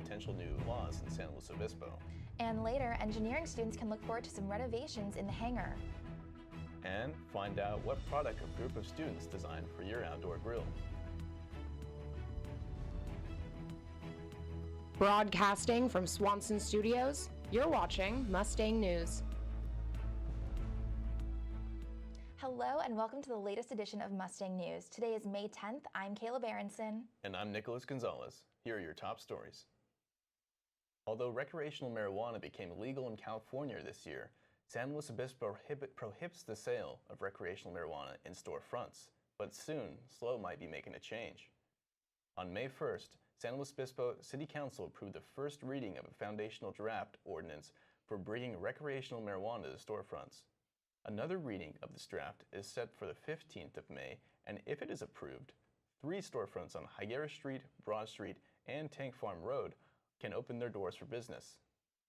potential new laws in San Luis Obispo. And later, engineering students can look forward to some renovations in the hangar. And find out what product a group of students designed for your outdoor grill. Broadcasting from Swanson Studios, you're watching Mustang News. Hello and welcome to the latest edition of Mustang News. Today is May 10th. I'm Kayla Berenson. And I'm Nicholas Gonzalez. Here are your top stories. Although recreational marijuana became legal in California this year, San Luis Obispo prohibits the sale of recreational marijuana in storefronts. But soon, SLO might be making a change. On May 1st, San Luis Obispo City Council approved the first reading of a foundational draft ordinance for bringing recreational marijuana to storefronts. Another reading of this draft is set for the 15th of May, and if it is approved, 3 storefronts on Higuera Street, Broad Street, and Tank Farm Road can open their doors for business.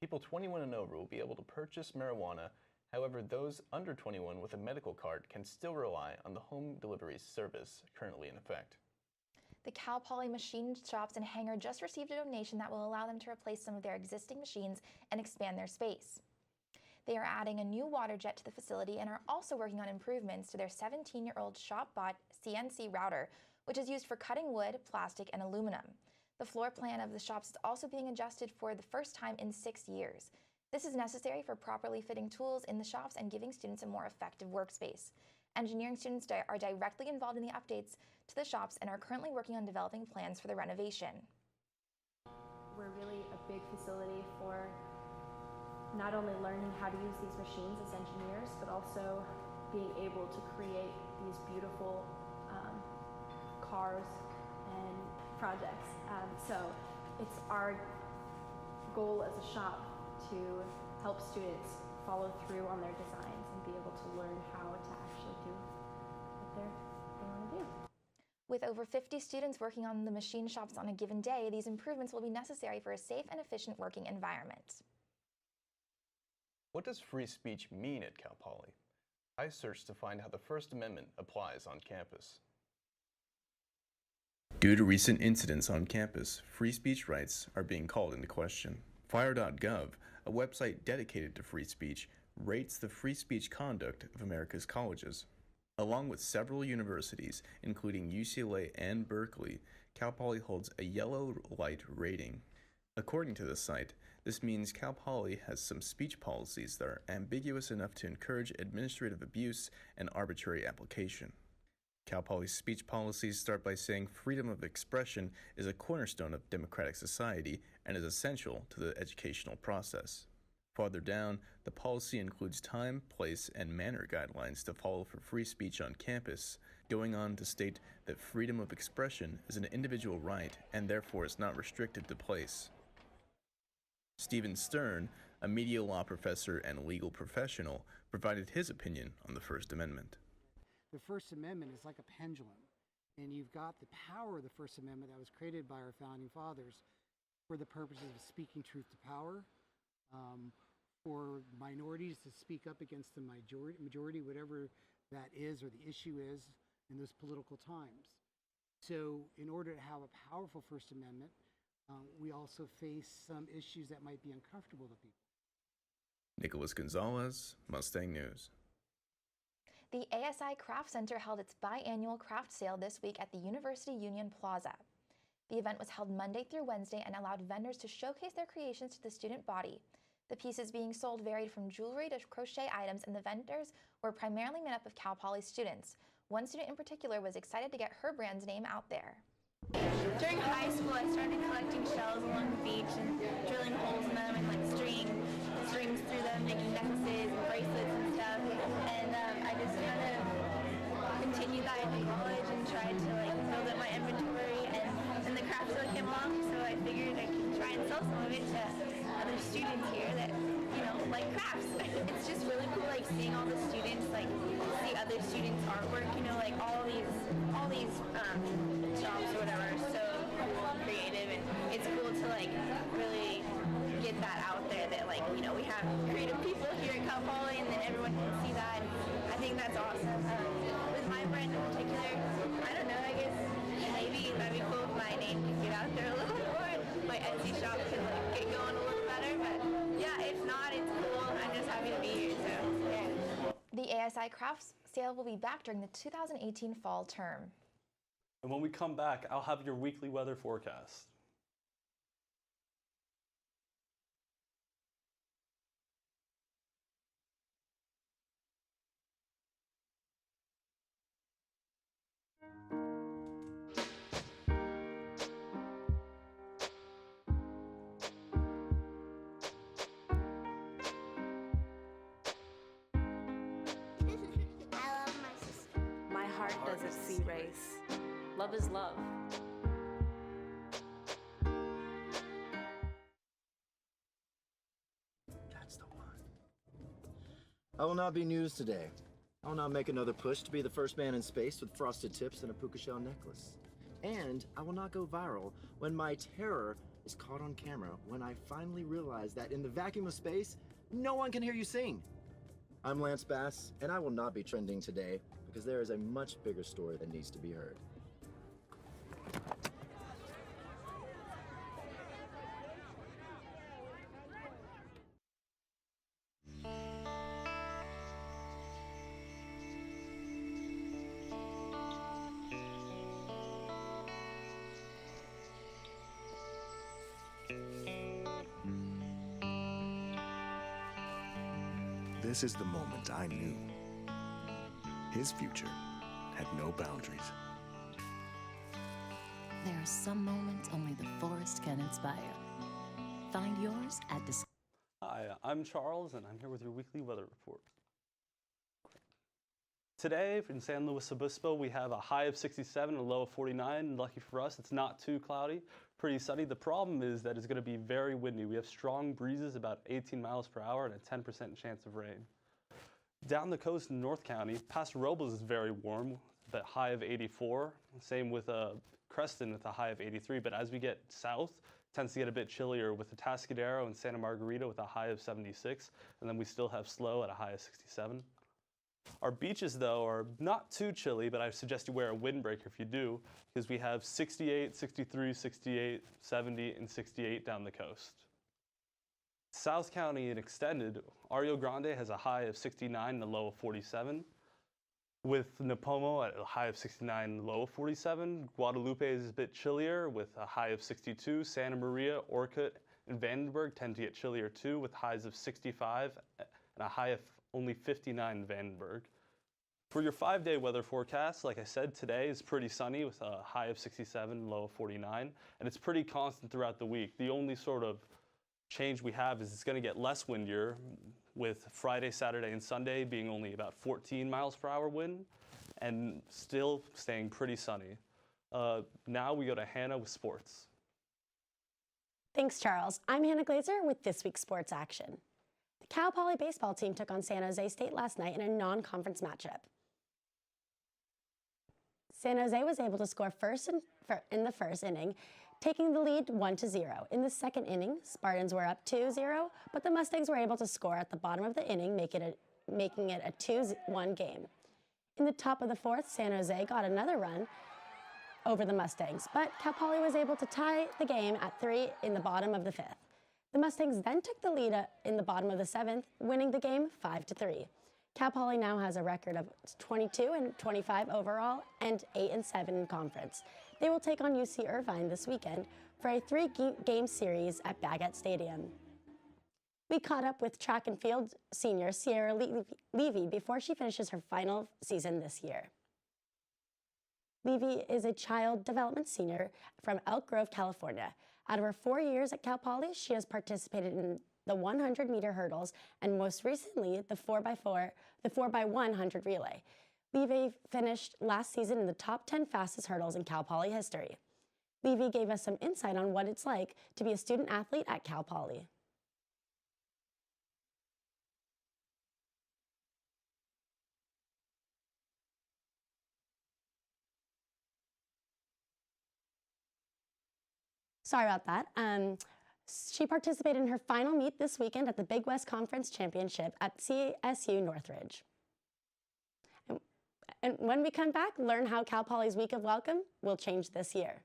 People 21 and over will be able to purchase marijuana. However, those under 21 with a medical card can still rely on the home delivery service currently in effect. The Cal Poly machine shops and hangar just received a donation that will allow them to replace some of their existing machines and expand their space. They are adding a new water jet to the facility and are also working on improvements to their 17-year-old shop-bought CNC router, which is used for cutting wood, plastic, and aluminum. The floor plan of the shops is also being adjusted for the first time in 6 years. This is necessary for properly fitting tools in the shops and giving students a more effective workspace. Engineering students are directly involved in the updates to the shops and are currently working on developing plans for the renovation. We're really a big facility for not only learning how to use these machines as engineers, but also being able to create these beautiful cars and projects. So it's our goal as a shop to help students follow through on their designs and be able to learn how to actually do what they want to do. With over 50 students working on the machine shops on a given day, these improvements will be necessary for a safe and efficient working environment. What does free speech mean at Cal Poly? I searched to find how the First Amendment applies on campus. Due to recent incidents on campus, free speech rights are being called into question. Fire.gov, a website dedicated to free speech, rates the free speech conduct of America's colleges. Along with several universities, including UCLA and Berkeley, Cal Poly holds a yellow light rating. According to the site, this means Cal Poly has some speech policies that are ambiguous enough to encourage administrative abuse and arbitrary application. Cal Poly's speech policies start by saying freedom of expression is a cornerstone of democratic society and is essential to the educational process. Farther down, the policy includes time, place, and manner guidelines to follow for free speech on campus, going on to state that freedom of expression is an individual right and therefore is not restricted to place. Stephen Stern, a media law professor and legal professional, provided his opinion on the First Amendment. The First Amendment is like a pendulum, and you've got the power of the First Amendment that was created by our founding fathers for the purposes of speaking truth to power, for minorities to speak up against the majority, whatever that is or the issue is in those political times. So in order to have a powerful First Amendment, we also face some issues that might be uncomfortable to people. Nicholas Gonzalez, Mustang News. The ASI Craft Center held its biannual craft sale this week at the University Union Plaza. The event was held Monday through Wednesday and allowed vendors to showcase their creations to the student body. The pieces being sold varied from jewelry to crochet items, and the vendors were primarily made up of Cal Poly students. One student in particular was excited to get her brand's name out there. During high school, I started collecting shells along the beach and drilling holes in them and like strings through them, making necklaces and bracelets and stuff. And I just kind of continued that in college and tried to like build up my inventory. And the craft sale came along, so I figured I could try and sell some of it to other students here that like crafts. It's just really cool, like seeing all the students, like see other students' artwork. Like all these shops or whatever are so cool and creative, and it's cool to like really get that out there that like we have creative people here at Cal Poly, and then everyone can see that. I think that's awesome. With my brand in particular, I don't know. I guess maybe that'd be cool if my name could get out there a little more. my Etsy shop can like get going a little better. But yeah, if not, it's cool. I'm just happy to be here. So yeah. The ASI Crafts sale will be back during the 2018 fall term. And when we come back, I'll have your weekly weather forecast. I love my sister. My heart doesn't see race. Love is love. That's the one. I will not be news today. I will not make another push to be the first man in space with frosted tips and a puka shell necklace. And I will not go viral when my terror is caught on camera when I finally realize that in the vacuum of space, no one can hear you sing. I'm Lance Bass, and I will not be trending today because there is a much bigger story that needs to be heard. This is the moment I knew. His future had no boundaries. There are some moments only the forest can inspire. Find yours at Hi, I'm Charles, and I'm here with your weekly weather report. Today in San Luis Obispo, we have a high of 67 and a low of 49. Lucky for us, it's not too cloudy, pretty sunny. The problem is that it's going to be very windy. We have strong breezes, about 18 miles per hour, and a 10% chance of rain. Down the coast in North County, Paso Robles is very warm, with a high of 84. Same with Creston with a high of 83. But as we get south, it tends to get a bit chillier with Atascadero and Santa Margarita with a high of 76. And then we still have SLO at a high of 67. Our beaches, though, are not too chilly, but I suggest you wear a windbreaker if you do, because we have 68, 63, 68, 70, and 68 down the coast. South County and extended, Rio Grande has a high of 69 and a low of 47. With Nipomo at a high of 69 and a low of 47. Guadalupe is a bit chillier with a high of 62. Santa Maria, Orcutt, and Vandenberg tend to get chillier too with highs of 65 and a high of only 59 in Vandenberg. For your 5-day weather forecast, like I said, today is pretty sunny with a high of 67, low of 49, and it's pretty constant throughout the week. The only sort of change we have is it's going to get less windier, with Friday, Saturday, and Sunday being only about 14 miles per hour wind, and still staying pretty sunny. Now we go to Hannah with sports. Thanks, Charles. I'm Hannah Glazer with this week's sports action. The Cal Poly baseball team took on San Jose State last night in a non-conference matchup. San Jose was able to score first in the first inning, taking the lead 1-0. In the second inning, Spartans were up 2-0, but the Mustangs were able to score at the bottom of the inning, making it a 2-1 game. In the top of the fourth, San Jose got another run over the Mustangs, but Cal Poly was able to tie the game at 3 in the bottom of the fifth. The Mustangs then took the lead in the bottom of the seventh, winning the game 5-3. Cal Poly now has a record of 22-25 overall and 8-7 in conference. They will take on UC Irvine this weekend for a 3-game series at Baggett Stadium. We caught up with track and field senior Sierra Levy before she finishes her final season this year. Levy is a child development senior from Elk Grove, California. Out of her 4 years at Cal Poly, she has participated in the 100-meter hurdles and most recently the 4x100 relay. Levy finished last season in the top 10 fastest hurdles in Cal Poly history. Levy gave us some insight on what it's like to be a student athlete at Cal Poly. Sorry about that. She participated in her final meet this weekend at the Big West Conference Championship at CSU Northridge. And when we come back, learn how Cal Poly's Week of Welcome will change this year.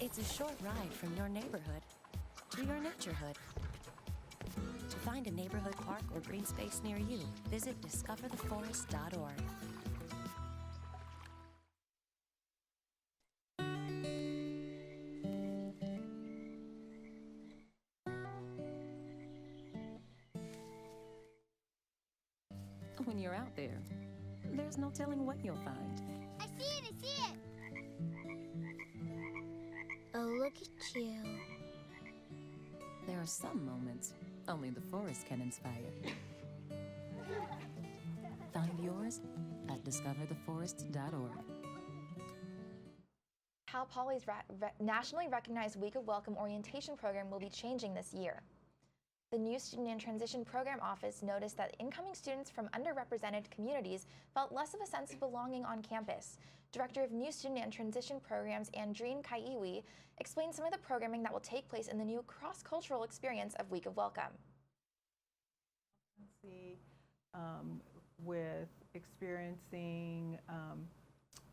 It's a short ride from your neighborhood to your naturehood. To find a neighborhood park or green space near you, visit discovertheforest.org. When you're out there, there's no telling what you'll find. I see it, I see it. Oh, look at you. There are some moments only the forest can inspire. Find yours at discovertheforest.org. Cal Poly's nationally recognized Week of Welcome orientation program will be changing this year. The new Student and Transition Program Office noticed that incoming students from underrepresented communities felt less of a sense of belonging on campus. Director of New Student and Transition Programs, Andreen Kaiwi, explained some of the programming that will take place in the new cross-cultural experience of Week of Welcome. With experiencing,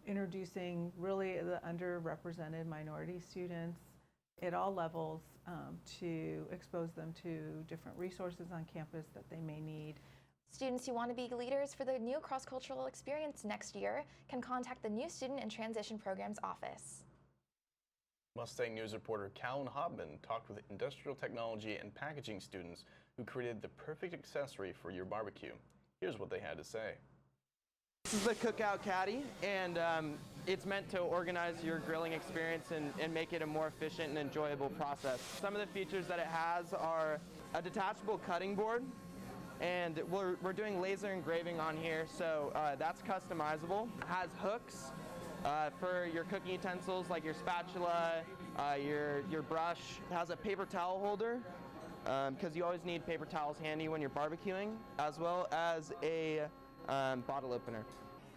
introducing really the underrepresented minority students at all levels to expose them to different resources on campus that they may need. Students who want to be leaders for the new cross-cultural experience next year can contact the new Student and Transition Programs Office. Mustang News reporter Callan Hobman talked with industrial technology and packaging students who created the perfect accessory for your barbecue. Here's what they had to say. This is the Cookout Caddy, and it's meant to organize your grilling experience and make it a more efficient and enjoyable process. Some of the features that it has are a detachable cutting board, and we're doing laser engraving on here, so that's customizable. It has hooks for your cooking utensils like your spatula, your brush. It has a paper towel holder, because you always need paper towels handy when you're barbecuing, as well as a bottle opener.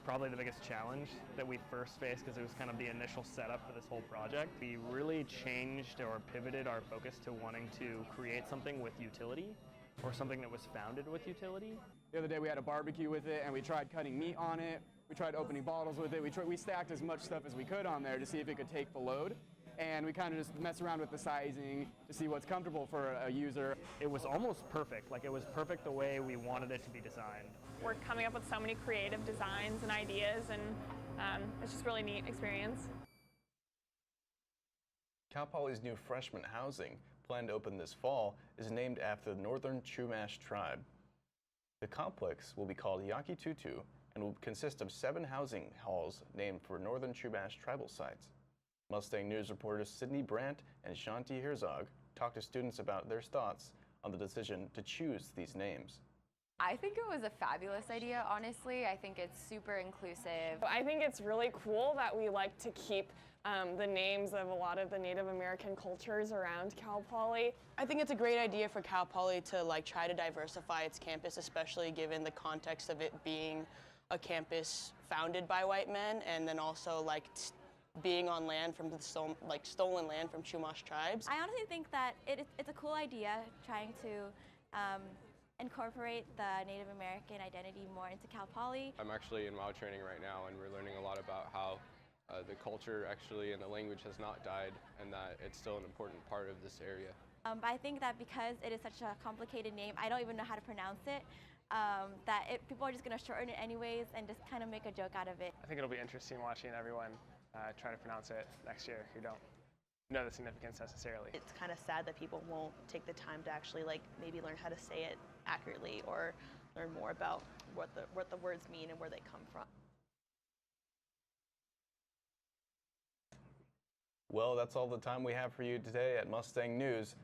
Probably the biggest challenge that we first faced, because it was kind of the initial setup for this whole project. We really changed or pivoted our focus to wanting to create something with utility, or something that was founded with utility. The other day we had a barbecue with it, and we tried cutting meat on it. We tried opening bottles with it. We stacked as much stuff as we could on there to see if it could take the load. And we kind of just mess around with the sizing to see what's comfortable for a user. It was almost perfect. Like, it was perfect the way we wanted it to be designed. We're coming up with so many creative designs and ideas, and it's just a really neat experience. Cal Poly's new freshman housing, planned to open this fall, is named after the Northern Chumash tribe. The complex will be called Yaki Tutu and will consist of 7 housing halls named for Northern Chumash tribal sites. Mustang News reporters Sydney Brandt and Shanti Herzog talked to students about their thoughts on the decision to choose these names. I think it was a fabulous idea, honestly. I think it's super inclusive. I think it's really cool that we like to keep the names of a lot of the Native American cultures around Cal Poly. I think it's a great idea for Cal Poly to try to diversify its campus, especially given the context of it being a campus founded by white men, and then also being on land from the stolen land from Chumash tribes. I honestly think that it's a cool idea trying to incorporate the Native American identity more into Cal Poly. I'm actually in WOW training right now, and we're learning a lot about how the culture actually and the language has not died, and that it's still an important part of this area. But I think that because it is such a complicated name, I don't even know how to pronounce it, people are just going to shorten it anyways and just kind of make a joke out of it. I think it'll be interesting watching everyone try to pronounce it next year who don't know the significance necessarily. It's kind of sad that people won't take the time to actually maybe learn how to say it accurately or learn more about what the words mean and where they come from. Well, that's all the time we have for you today at Mustang News.